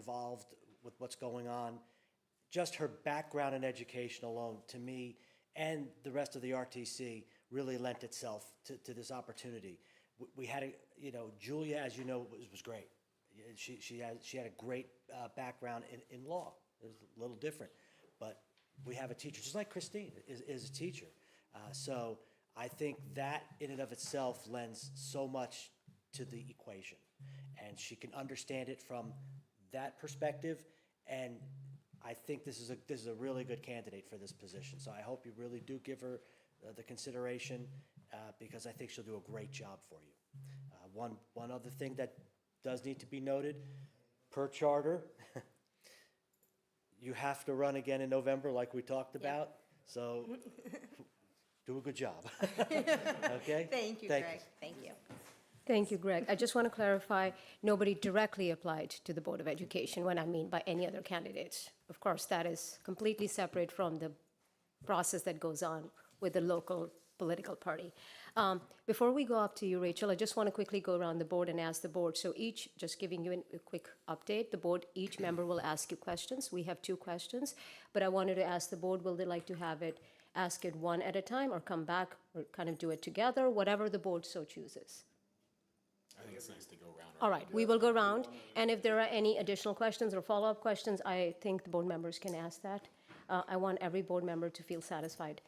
involved with what's going on. Just her background in education alone, to me, and the rest of the RTC, really lent itself to this opportunity. We had, Julia, as you know, was great. She had a great background in law. It was a little different, but we have a teacher, just like Christine is a teacher. So I think that in and of itself lends so much to the equation, and she can understand it from that perspective. And I think this is a really good candidate for this position. So I hope you really do give her the consideration, because I think she'll do a great job for you. One other thing that does need to be noted, per charter, you have to run again in November like we talked about. So do a good job. Okay? Thank you, Thank Greg. you. Thank you. Thank you, Greg. I just want to clarify, nobody directly applied to the Board of Education when I mean by any other candidates. Of course, that is completely separate from the process that goes on with the local political party. Before we go up to you, Rachel, I just want to quickly go around the board and ask the board. So each, just giving you a quick update, the board, each member will ask you questions. We have 2 questions, but I wanted to ask the board, will they like to have it, ask it one at a time or come back or kind of do it together, whatever the board so chooses? I think it's nice to go around. All right, we will go around, and if there are any additional questions or follow-up questions, I think the board members can ask that. I want every board member to feel satisfied.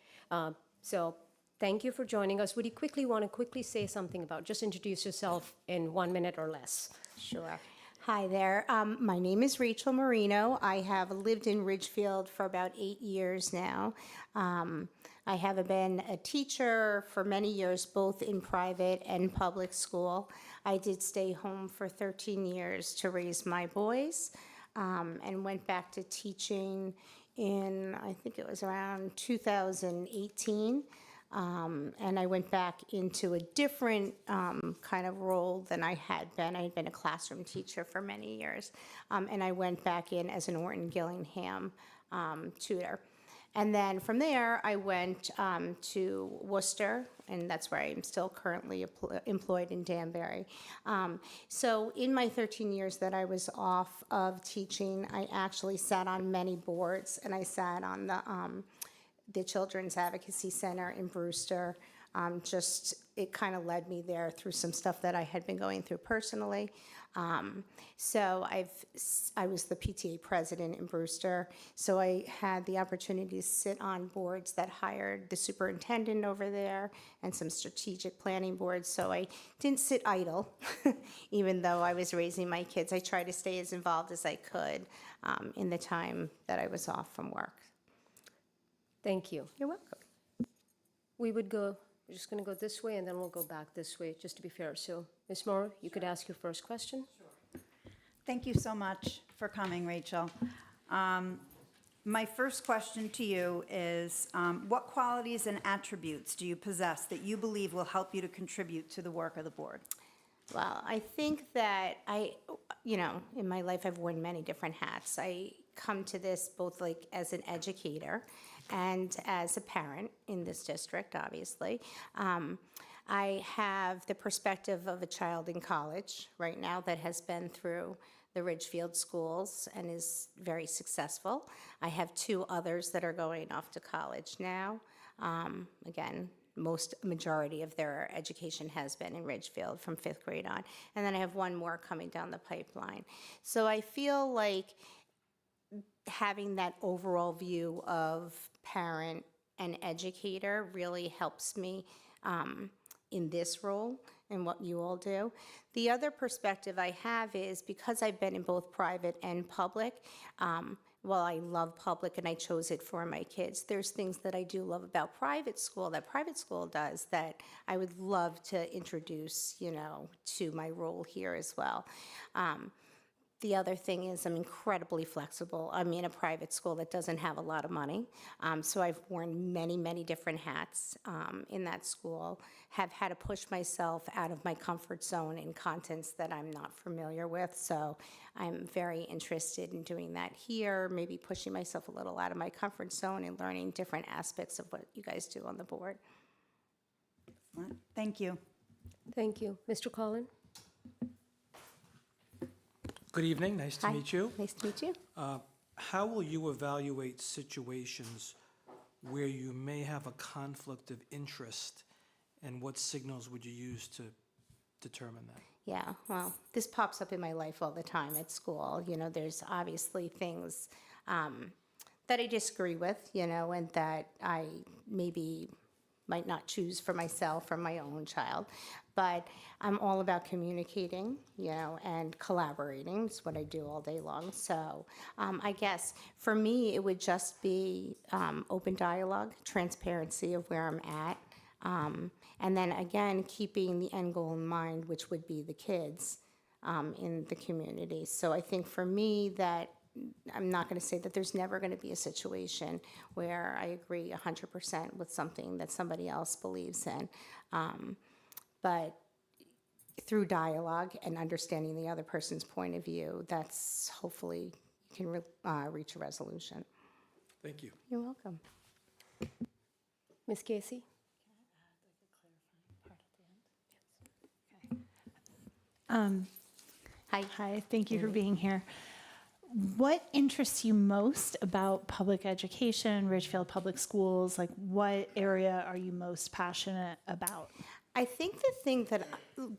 So thank you for joining us. Would you want to say something about, just introduce yourself in 1 minute or less? Sure. Hi there. My name is Rachel Marino. I have lived in Ridgefield for about 8 years now. I have been a teacher for many years, both in private and public school. I did stay home for 13 years to raise my boys, and went back to teaching in, I think it was around 2018. And I went back into a different kind of role than I had been. I had been a classroom teacher for many years. And I went back in as an Orton Gillingham tutor. And then from there, I went to Worcester, and that's where I'm still currently employed in Danbury. So in my 13 years that I was off of teaching, I actually sat on many boards, and I sat on the Children's Advocacy Center in Brewster. It kind of led me there through some stuff that I had been going through personally. So I was the PTA president in Brewster, so I had the opportunity to sit on boards that hired the superintendent over there and some strategic planning boards, so I didn't sit idle, even though I was raising my kids. I tried to stay as involved as I could in the time that I was off from work. Thank you. You're welcome. We're just going to go this way, and then we'll go back this way, just to be fair. So, Ms. Morrow, you could ask your first question. Sure. Thank you so much for coming, Rachel. My first question to you is, what qualities and attributes do you possess that you believe will help you to contribute to the work of the board? Well, I think that in my life, I've worn many different hats. I come to this both like as an educator and as a parent in this district, obviously. I have the perspective of a child in college right now that has been through the Ridgefield schools and is very successful. I have 2 others that are going off to college now. Again, majority of their education has been in Ridgefield from 5th grade on. And then I have 1 more coming down the pipeline. So I feel like having that overall view of parent and educator really helps me in this role and what you all do. The other perspective I have is because I've been in both private and public, while I love public and I chose it for my kids, there's things that I do love about private school that private school does that I would love to introduce, to my role here as well. The other thing is I'm incredibly flexible. I'm in a private school that doesn't have a lot of money, so I've worn many, many different hats in that school, have had to push myself out of my comfort zone in contents that I'm not familiar with, so I'm very interested in doing that here, maybe pushing myself a little out of my comfort zone and learning different aspects of what you guys do on the board. Excellent. Thank you. Thank you. Mr. Collin? Good evening, nice to Hi. meet you. Nice to meet you. How will you evaluate situations where you may have a conflict of interest, and what signals would you use to determine that? Yeah, well, this pops up in my life all the time at school. You know, there's obviously things that I disagree with, you know, and that I maybe might not choose for myself or my own child. But I'm all about communicating, you know, and collaborating. It's what I do all day long. So I guess for me, it would just be open dialogue, transparency of where I'm at. And then again, keeping the end goal in mind, which would be the kids in the community. So I think for me that I'm not going to say that there's never going to be a situation where I agree 100% with something that somebody else believes in. But through dialogue and understanding the other person's point of view, that's hopefully you can reach a resolution. Thank you. You're welcome. Ms. Casey? Hi. Hi, thank you for being here. What interests you most about public education, Ridgefield Public Schools? Like, what area are you most passionate about? I think the thing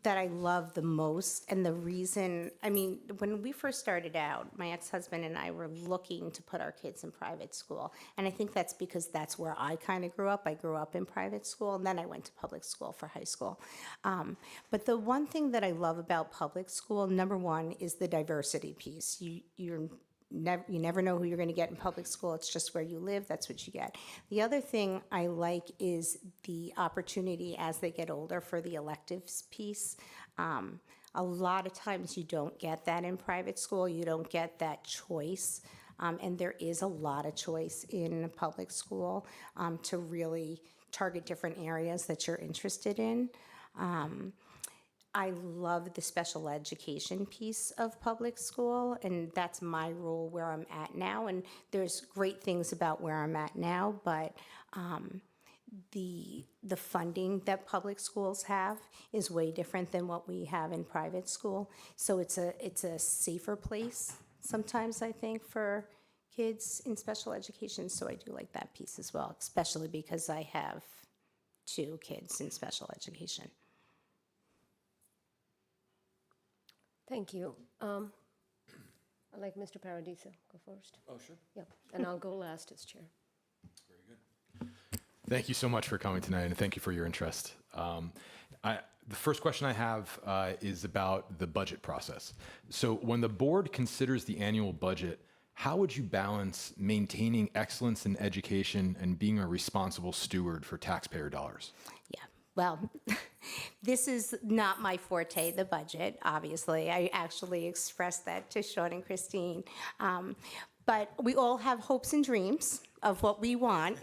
that I love the most, and the reason, I mean, when we first started out, my ex-husband and I were looking to put our kids in private school, and I think that's because that's where I kind of grew up. I grew up in private school, and then I went to public school for high school. But the one thing that I love about public school, number one, is the diversity piece. You never know who you're going to get in public school. It's just where you live. That's what you get. The other thing I like is the opportunity as they get older for the electives piece. A lot of times you don't get that in private school. You don't get that choice. And there is a lot of choice in public school to really target different areas that you're interested in. I love the special education piece of public school, and that's my role where I'm at now. And there's great things about where I'm at now, but the funding that public schools have is way different than what we have in private school. So it's a safer place sometimes, I think, for kids in special education. So I do like that piece as well, especially because I have 2 kids in special education. Thank you. I'd like Mr. Paradiso go first. Oh, sure. Yep, and I'll go last as chair. Very good. Thank you so much for coming tonight, and thank you for your interest. The first question I have is about the budget process. So when the board considers the annual budget, how would you balance maintaining excellence in education and being a responsible steward for taxpayer dollars? Yeah, well, this is not my forte, the budget, obviously. I actually expressed that to Sean and Christine. But we all have hopes and dreams of what we want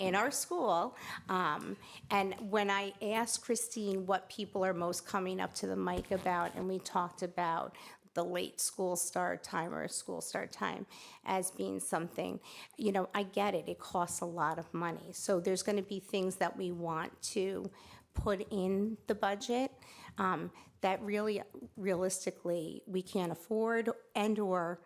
in our school. And when I asked Christine what people are most coming up to the mic about, and we talked about the late school start time or school start time as being something, you know, I get it, it costs a lot of money. So there's gonna be things that we want to put in the budget that really, realistically, we can't afford, and or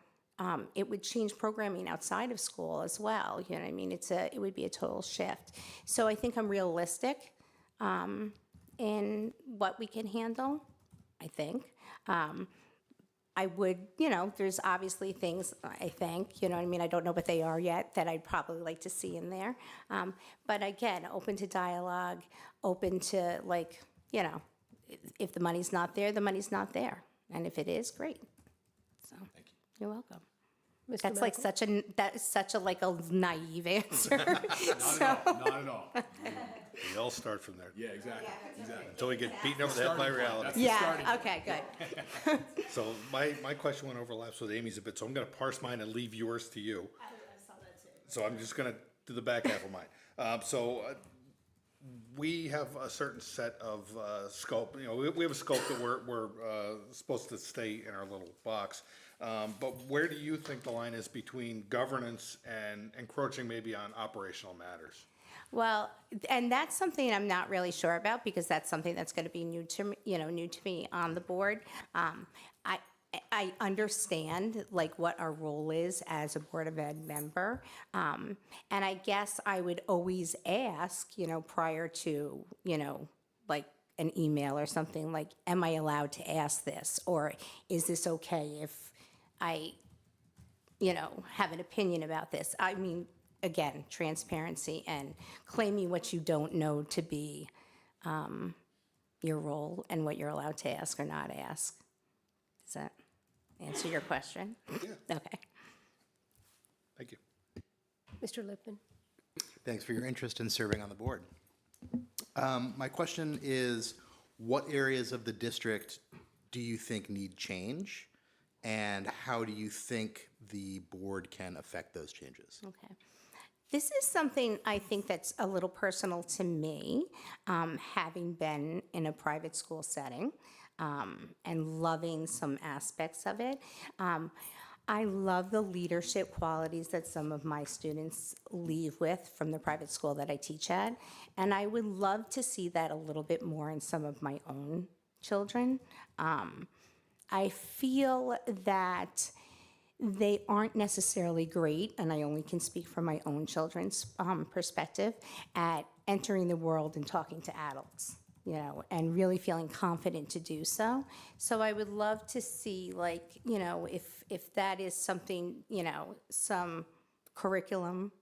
it would change programming outside of school as well. You know what I mean? It would be a total shift. So I think I'm realistic in what we can handle, I think. I would, you know, there's obviously things, I think, you know what I mean, I don't know what they are yet, that I'd probably like to see in there. But again, open to dialogue, open to, like, you know, if the money's not there, the money's not there. And if it is, great. So, Thank you. you're welcome. Mr. That's like Medical? that is such a like a naive answer. So, Not at all. We all start from there, Yeah, exactly. Exactly. until we get beaten over the head by reality. yeah, okay, good. So my question went overlaps with Amy's a bit, so I'm gonna parse mine and leave yours to you. So I'm just gonna do the back half of mine. We have a certain set of scope, you know, we have a scope that we're supposed to stay in our little box. But where do you think the line is between governance and encroaching maybe on operational matters? Well, and that's something I'm not really sure about, because that's something that's going to be new to me, you know, new to me on the board. I understand like what our role is as a Board of Ed member. And I guess I would always ask, prior to, like an email or something like, am I allowed to ask this? Or is this okay if I, have an opinion about this? I mean, again, transparency and claiming what you don't know to be your role and what you're allowed to ask or not ask. Does that answer your question? Yeah. Okay. Thank you. Mr. Lipman? Thanks for your interest in serving on the board. My question is, what areas of the district do you think need change? And how do you think the board can affect those changes? Okay. This is something I think that's a little personal to me, having been in a private school setting and loving some aspects of it. I love the leadership qualities that some of my students leave with from the private school that I teach at, and I would love to see that a little bit more in some of my own children. I feel that they aren't necessarily great, and I only can speak from my own children's perspective, at entering the world and talking to adults, and really feeling confident to do so. So I would love to see, like, if that is something, some curriculum,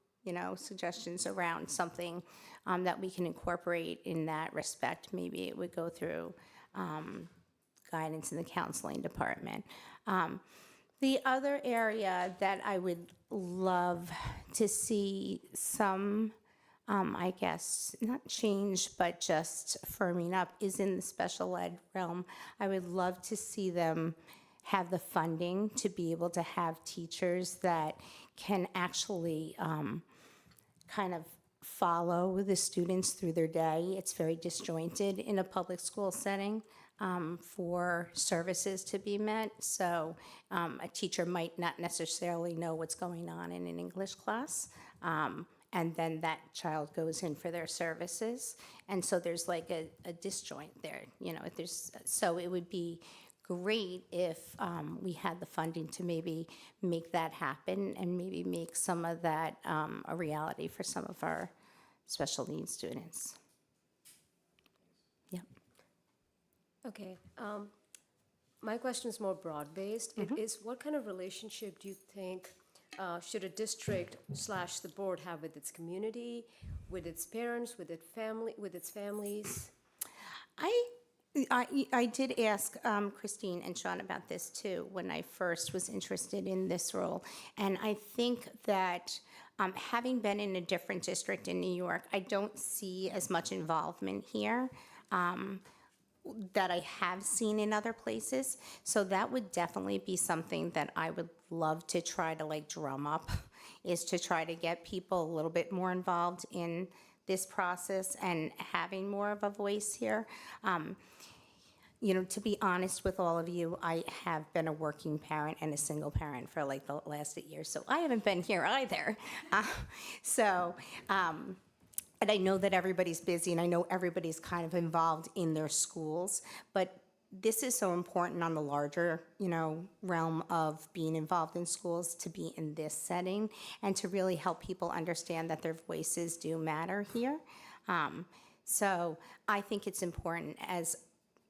suggestions around something that we can incorporate in that respect. Maybe it would go through guidance in the counseling department. The other area that I would love to see some, I guess, not change, but just firming up is in the special ed realm. I would love to see them have the funding to be able to have teachers that can actually kind of follow the students through their day. It's very disjointed in a public school setting. For services to be met. So a teacher might not necessarily know what's going on in an English class. And then that child goes in for their services. And so there's like a disjoint there, so it would be great if we had the funding to maybe make that happen and maybe make some of that a reality for some of our special needs students. Yep. Okay. My question is more broad-based. It is, what kind of relationship do you think should a district / the board have with its community, with its parents, with its families? I did ask Christine and Sean about this too when I first was interested in this role. And I think that having been in a different district in New York, I don't see as much involvement here that I have seen in other places. So that would definitely be something that I would love to try to like drum up, is to try to get people a little bit more involved in this process and having more of a voice here. To be honest with all of you, I have been a working parent and a single parent for like the last 8 years, so I haven't been here either. And I know that everybody's busy, and I know everybody's kind of involved in their schools, but this is so important on the larger, realm of being involved in schools, to be in this setting and to really help people understand that their voices do matter here. So I think it's important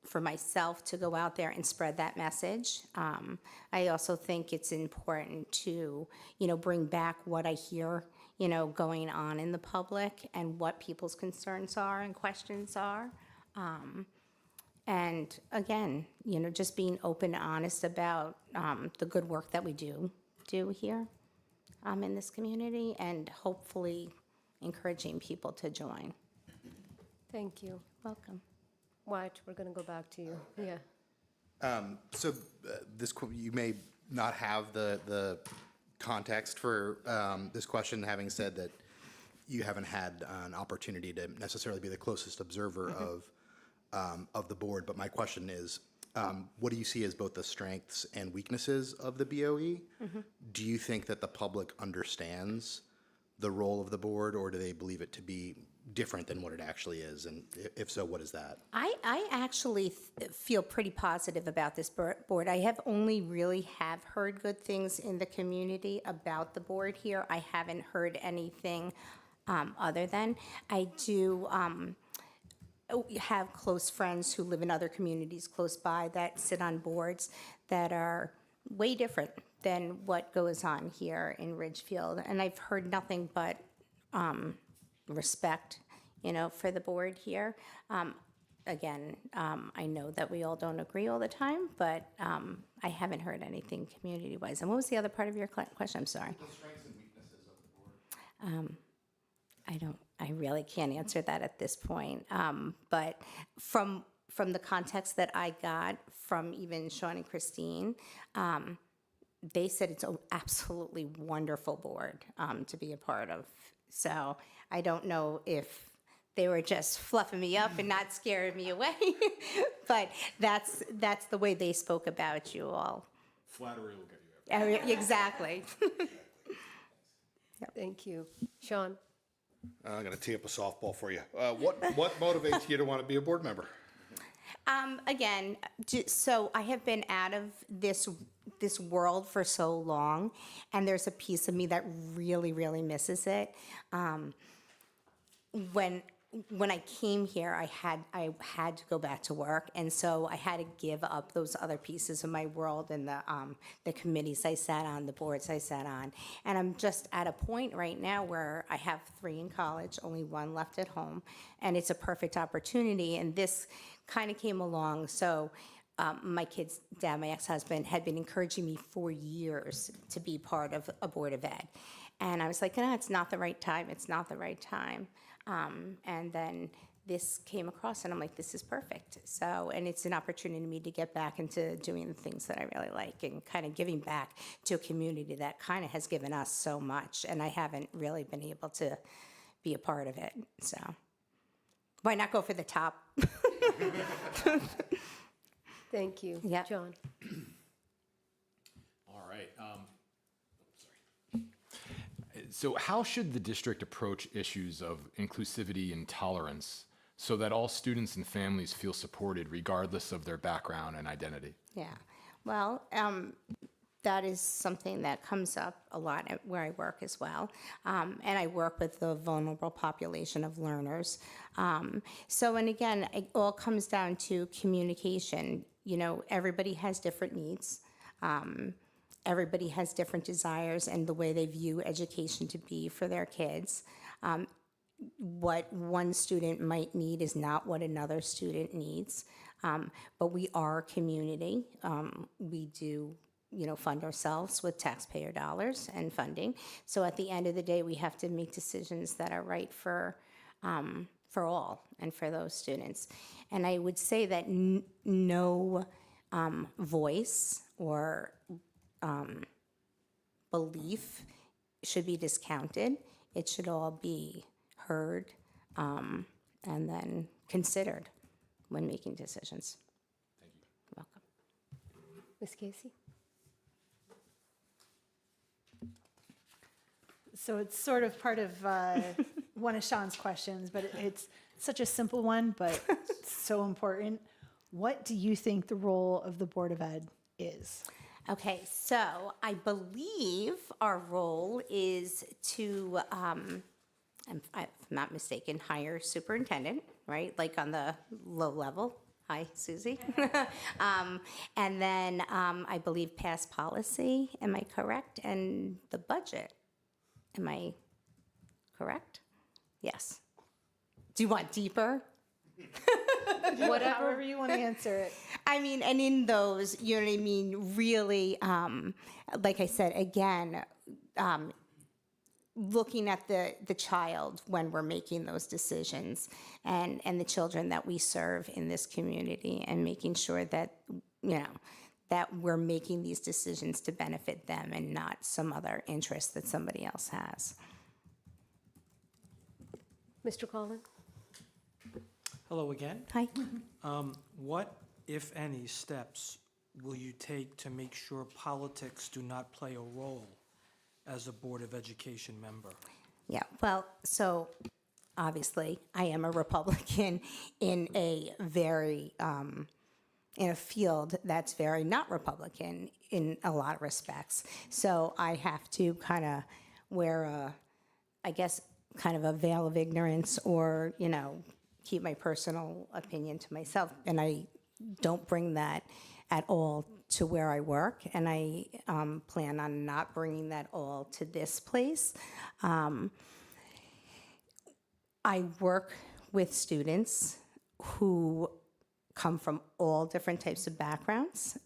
for myself to go out there and spread that message. I also think it's important to, bring back what I hear, going on in the public and what people's concerns are and questions are. And again, just being open and honest about the good work that we do here in this community, and hopefully encouraging people to join. Thank you. Welcome. Wyatt, we're going to go back to you. Yeah. So you may not have the context for this question, having said that you haven't had an opportunity to necessarily be the closest observer of the board. But my question is, what do you see as both the strengths and weaknesses of the BoE? Do you think that the public understands the role of the board, or do they believe it to be different than what it actually is? And if so, what is that? I actually feel pretty positive about this board. I have only really have heard good things in the community about the board here. I haven't heard anything other than. I do have close friends who live in other communities close by that sit on boards that are way different than what goes on here in Ridgefield. And I've heard nothing but respect, for the board here. Again, I know that we all don't agree all the time, but I haven't heard anything community-wise. And what was the other part of your question? I'm sorry. The strengths and weaknesses of the board. I really can't answer that at this point. But from the context that I got from even Sean and Christine, they said it's an absolutely wonderful board to be a part of. So I don't know if they were just fluffing me up and not scaring me away, but that's the way they spoke about you all. Flattery will get you everywhere. Exactly. Thank you. Sean? I'm going to tee up a softball for you. What motivates you to want to be a board member? Again, so I have been out of this world for so long, and there's a piece of me that really, really misses it. When I came here, I had to go back to work, and so I had to give up those other pieces of my world and the committees I sat on, the boards I sat on, and I'm just at a point right now where I have 3 in college, only 1 left at home, and it's a perfect opportunity. And this kind of came along, so. My kid's dad, my ex-husband, had been encouraging me for years to be part of a Board of Ed. And I was like, no, it's not the right time. It's not the right time. And then this came across, and I'm like, this is perfect. So, and it's an opportunity for me to get back into doing the things that I really like and kind of giving back to a community that kind of has given us so much. And I haven't really been able to be a part of it. So why not go for the top? Thank you. Yeah. John? All right. Sorry. So how should the district approach issues of inclusivity and tolerance so that all students and families feel supported regardless of their background and identity? Yeah. Well, that is something that comes up a lot at where I work as well. And I work with the vulnerable population of learners. So, and again, it all comes down to communication. Everybody has different needs. Everybody has different desires and the way they view education to be for their kids. What one student might need is not what another student needs. But we are a community. We do fund ourselves with taxpayer dollars and funding. So at the end of the day, we have to make decisions that are right for all and for those students. And I would say that no voice or belief should be discounted. It should all be heard and then considered when making decisions. Thank you. You're welcome. Ms. Casey? So it's sort of part of one of Sean's questions, but it's such a simple one, but so important. What do you think the role of the Board of Ed is? Okay, so I believe our role is to, if I'm not mistaken, hire superintendent, right? Like on the low level. Hi, Susie. And then I believe pass policy, am I correct? And the budget, am I correct? Yes. Do you want deeper? However you want to answer it. I mean, and in those, you know what I mean, really, like I said, again, looking at the child when we're making those decisions and the children that we serve in this community and making sure that, that we're making these decisions to benefit them and not some other interest that somebody else has. Mr. Collin? Hello again. Hi. What, if any, steps will you take to make sure politics do not play a role as a Board of Education member? Yeah, well, so obviously, I am a Republican in a very, in a field that's very not Republican in a lot of respects. So I have to kind of wear a, I guess, kind of a veil of ignorance, or, keep my personal opinion to myself. And I don't bring that at all to where I work, and I plan on not bringing that all to this place. I work with students who come from all different types of backgrounds,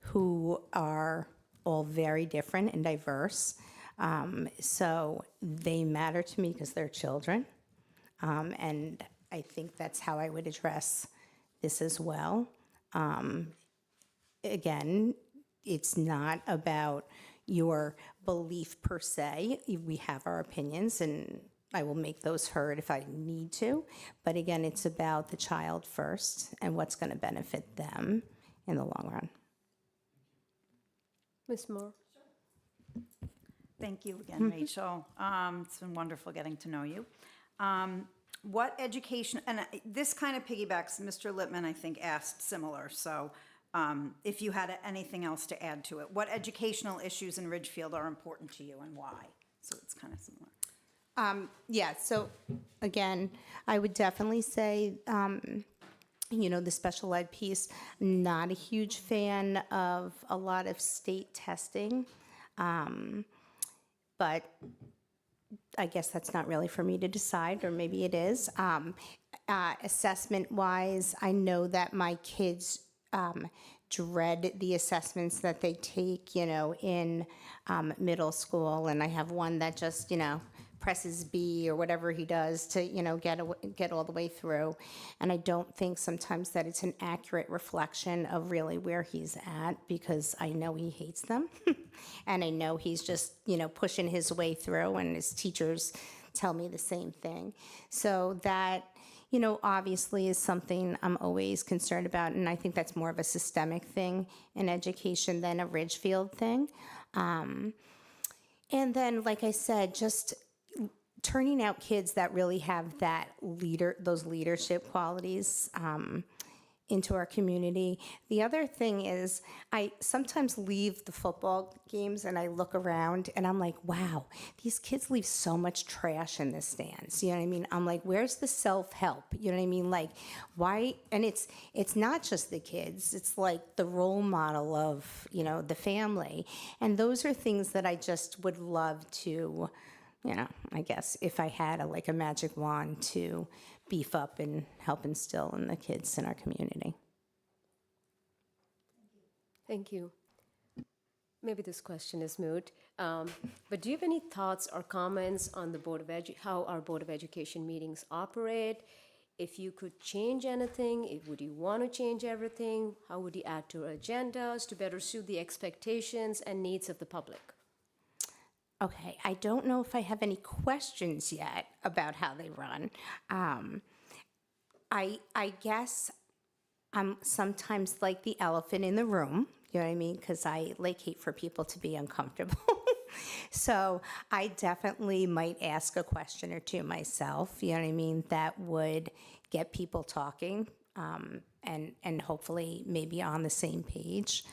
who are all very different and diverse. So they matter to me because they're children. And I think that's how I would address this as well. Again, it's not about your belief per se. We have our opinions, and I will make those heard if I need to. But again, it's about the child first and what's going to benefit them in the long run. Ms. Moore? Thank you again, Rachel. It's been wonderful getting to know you. What education, and this kind of piggybacks, Mr. Lippman, I think, asked similar, so if you had anything else to add to it. What educational issues in Ridgefield are important to you and why? So it's kind of similar. Yeah, so again, I would definitely say, the special ed piece, not a huge fan of a lot of state testing. But I guess that's not really for me to decide, or maybe it is. Assessment-wise, I know that my kids dread the assessments that they take, in middle school, and I have one that just, presses B or whatever he does to, get all the way through. And I don't think sometimes that it's an accurate reflection of really where he's at, because I know he hates them. And I know he's just, pushing his way through, and his teachers tell me the same thing. So that, obviously is something I'm always concerned about, and I think that's more of a systemic thing in education than a Ridgefield thing. And then, like I said, just turning out kids that really have those leadership qualities into our community. The other thing is, I sometimes leave the football games and I look around and I'm like, wow, these kids leave so much trash in the stands. You know what I mean? I'm like, where's the self-help? You know what I mean? Like, why? And it's not just the kids. It's like the role model of, the family. And those are things that I just would love to, I guess if I had a magic wand to beef up and help instill in the kids in our community. Thank you. Maybe this question is moot, but do you have any thoughts or comments on the how our Board of Education meetings operate? If you could change anything, would you want to change everything? How would you add to our agendas to better suit the expectations and needs of the public? Okay, I don't know if I have any questions yet about how they run. I guess I'm sometimes like the elephant in the room, you know what I mean? Because I hate for people to be uncomfortable. So I definitely might ask a question or two myself, you know what I mean, that would get people talking, and hopefully maybe on the same page.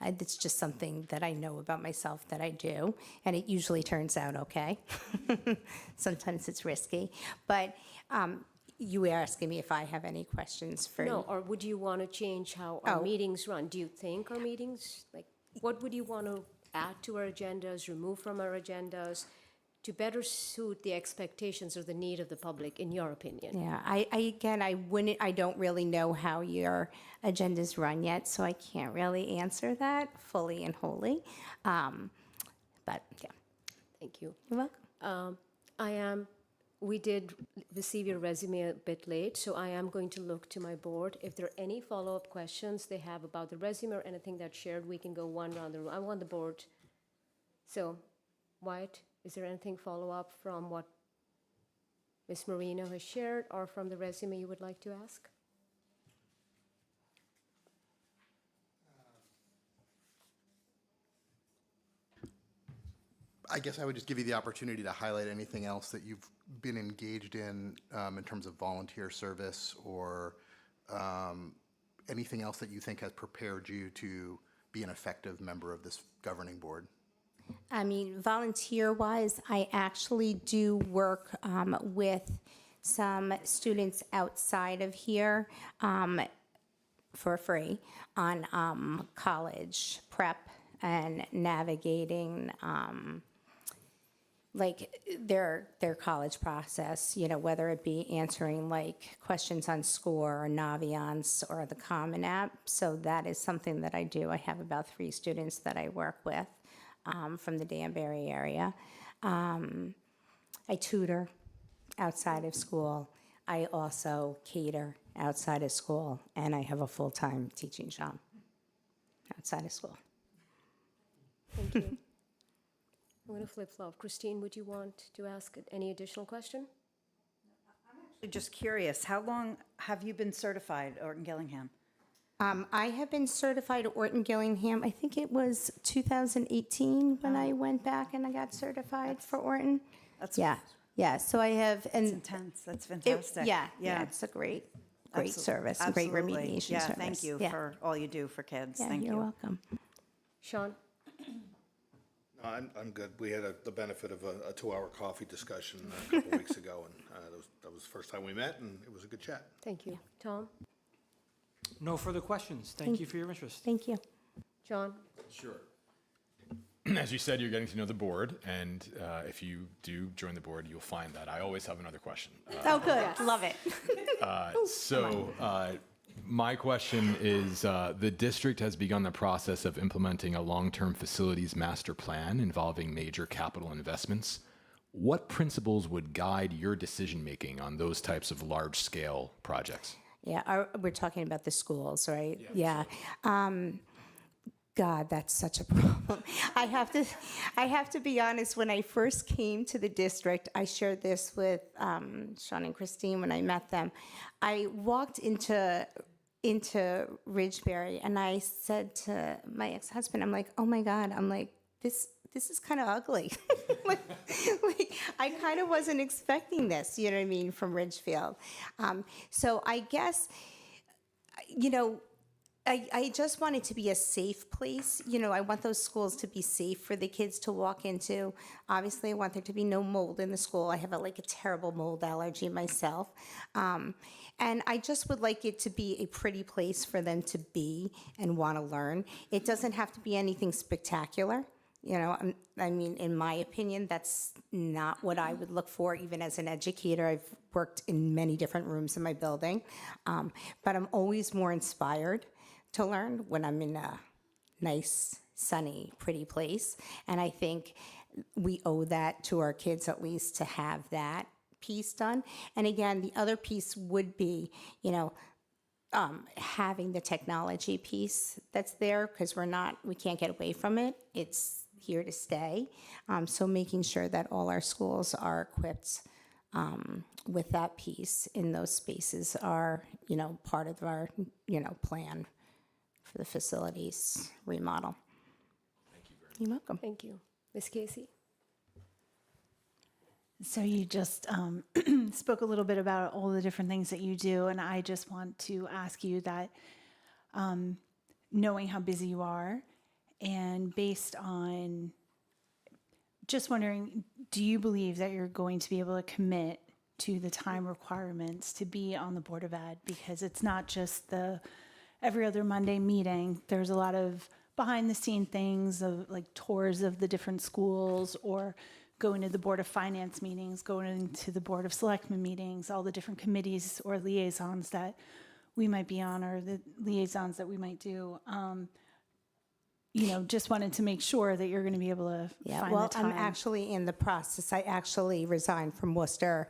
It's just something that I know about myself that I do, and it usually turns out okay. Sometimes it's risky, but you were asking me if I have any questions for No, you. or would you want to change how our meetings run? Do you think our meetings, what would you want to add to our agendas, remove from our agendas, to better suit the expectations or the need of the public, in your opinion? Yeah, I don't really know how your agendas run yet, so I can't really answer that fully and wholly. But yeah, Thank you. you're welcome. We did receive your resume a bit late, so I am going to look to my board. If there are any follow-up questions they have about the resume or anything that's shared, we can go one round the room. I want the board. So, Wyatt, is there anything follow-up from what Ms. Marino has shared or from the resume you would like to ask? I guess I would just give you the opportunity to highlight anything else that you've been engaged in terms of volunteer service or anything else that you think has prepared you to be an effective member of this governing board. I mean, volunteer-wise, I actually do work with some students outside of here for free on college prep and navigating like their college process, you know, whether it be answering like questions on SCORE or Naviance or the Common App. So that is something that I do. I have about 3 students that I work with from the Danbury area. I tutor outside of school. I also cater outside of school, and I have a full-time teaching job outside of school. Thank you. I'm going to flip-flop. Christine, would you want to ask any additional question? Just curious, how long have you been certified, Orton Gillingham? I have been certified at Orton Gillingham, I think it was 2018 when I went back and I got certified for Orton. That's Yeah, so I have, It's and intense. That's it- fantastic. yeah, it's a great service, and great Absolutely. remediation Yeah, service. thank you Yeah. for all you do for kids. Yeah, Thank you're you. welcome. Sean? No, I'm good. We had the benefit of a 2-hour coffee discussion a couple weeks ago, and that was the first time we met, and it was a good chat. Thank you. Tom? No further questions. Thank you for your interest. Thank you. John? Sure. As you said, you're getting to know the board, and if you do join the board, you'll find that I always have another question. Oh, good, love it. My question is, the district has begun the process of implementing a long-term facilities master plan involving major capital investments. What principles would guide your decision-making on those types of large-scale projects? Yeah, we're talking about the schools, right? Yeah. God, that's such a problem. I have to be honest, when I first came to the district, I shared this with Sean and Christine when I met them. I walked into Ridgeberry and I said to my ex-husband, I'm like, oh my God, I'm like, this is kind of ugly. like, I kind of wasn't expecting this, you know what I mean, from Ridgefield. So I guess, you know, I just want it to be a safe place. You know, I want those schools to be safe for the kids to walk into. Obviously, I want there to be no mold in the school. I have a terrible mold allergy myself. And I just would like it to be a pretty place for them to be and want to learn. It doesn't have to be anything spectacular. You know, I mean, in my opinion, that's not what I would look for, even as an educator. I've worked in many different rooms in my building. But I'm always more inspired to learn when I'm in a nice, sunny, pretty place. And I think we owe that to our kids at least to have that piece done. And again, the other piece would be, you know, having the technology piece that's there, because we can't get away from it. It's here to stay. So making sure that all our schools are equipped with that piece in those spaces are, you know, part of our, you know, plan for the facilities remodel. Thank you very much. You're welcome. Thank you. Ms. Casey? So you just spoke a little bit about all the different things that you do, and I just want to ask you that, knowing how busy you are, and based on, just wondering, do you believe that you're going to be able to commit to the time requirements to be on the Board of Ed? Because it's not just the every other Monday meeting. There's a lot of behind the scene things of like tours of the different schools, or going to the Board of Finance meetings, going into the Board of Selectmen meetings, all the different committees or liaisons that we might be on, or the liaisons that we might do. You know, just wanted to make sure that you're going to be able to Yeah, find well, the time. I'm actually in the process. I actually resigned from Worcester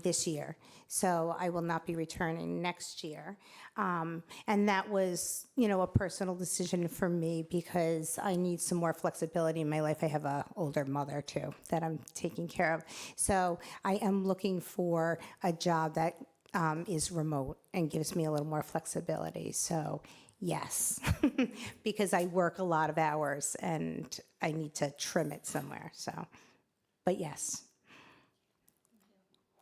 this year, so I will not be returning next year. And that was, you know, a personal decision for me because I need some more flexibility in my life. I have an older mother, too, that I'm taking care of. So I am looking for a job that is remote and gives me a little more flexibility. So, yes, because I work a lot of hours and I need to trim it somewhere, so, but yes,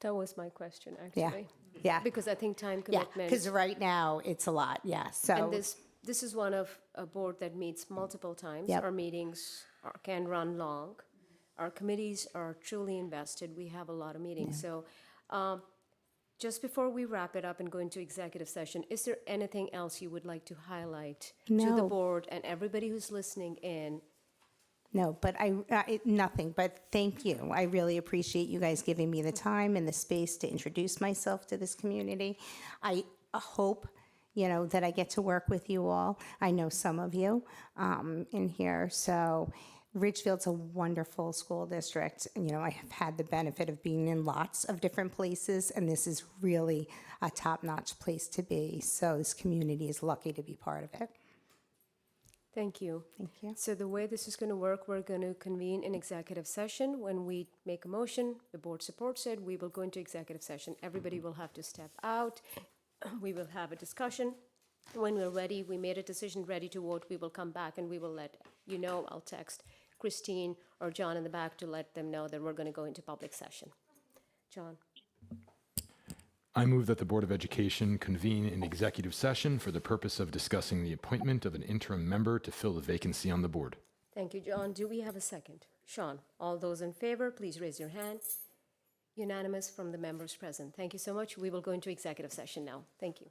That was my question, yeah, actually. yeah. Because I think time Yeah, commitment. because right now, it's a lot, yeah, so. And this is one of a board that meets multiple times. Yep. Our meetings can run long. Our committees are truly invested. We have a lot of meetings. So just before we wrap it up and go into executive session, is there anything else you would like to highlight to the No. board and everybody who's listening in? No, but nothing, but thank you. I really appreciate you guys giving me the time and the space to introduce myself to this community. I hope, that I get to work with you all. I know some of you in here, so Ridgefield's a wonderful school district. I have had the benefit of being in lots of different places, and this is really a top-notch place to be. So this community is lucky to be part of it. Thank you. Thank you. So the way this is going to work, we're going to convene an executive session. When we make a motion, the board supports it, we will go into executive session. Everybody will have to step out. We will have a discussion. When we're ready, we made a decision, ready to vote, we will come back and we will let you know. I'll text Christine or John in the back to let them know that we're going to go into public session. John? I move that the Board of Education convene an executive session for the purpose of discussing the appointment of an interim member to fill the vacancy on the board. Thank you, John. Do we have a second? Sean, all those in favor, please raise your hand. Unanimous from the members present. Thank you so much. We will go into executive session now. Thank you.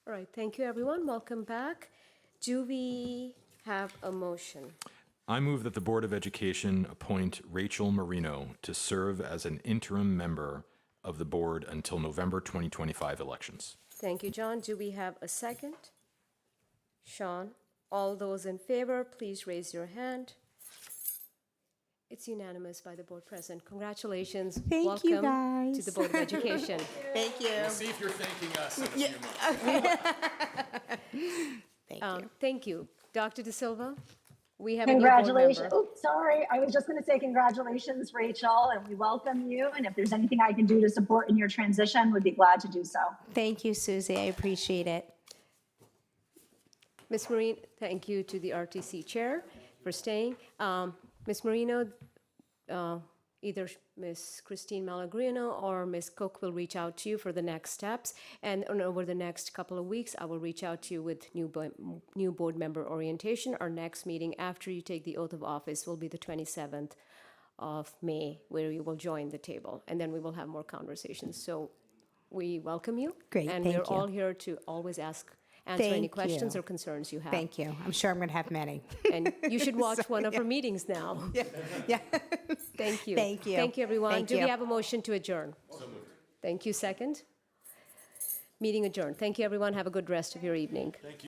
All right, thank you, everyone. Welcome back. Do we have a motion? I move that the Board of Education appoint Rachel Marino to serve as an interim member of the board until November 2025 elections. Thank you, John. Do we have a second? Sean, all those in favor, please raise your hand. It's unanimous by the board president. Congratulations. Thank you, Welcome to guys. the Board of Education. Thank you. See if you're thanking us in a few months. Thank you. Thank you. Dr. De Silva, we have a new board Congratulations. member. Oh, sorry. I was just going to say congratulations, Rachel, and we welcome you. And if there's anything I can do to support in your transition, would be glad to do so. Thank you, Susie. I appreciate it. Ms. Marine, thank you to the RTC chair for staying. Ms. Marino, either Ms. Christine Malagrino or Ms. Cook will reach out to you for the next steps. And over the next couple of weeks, I will reach out to you with new board member orientation. Our next meeting after you take the oath of office will be the 27th of May, where you will join the table. And then we will have more conversations. So we welcome you. Great, And thank we're you. all here to always answer any Thank questions you. or concerns you have. Thank you. I'm sure I'm going to have many. And you should watch one of our meetings now. Yeah. Thank you. Thank you. Thank you, everyone. Thank Do we you. have a motion to adjourn? Thank you. Second? Meeting adjourned. Thank you, everyone. Have a good rest of your evening.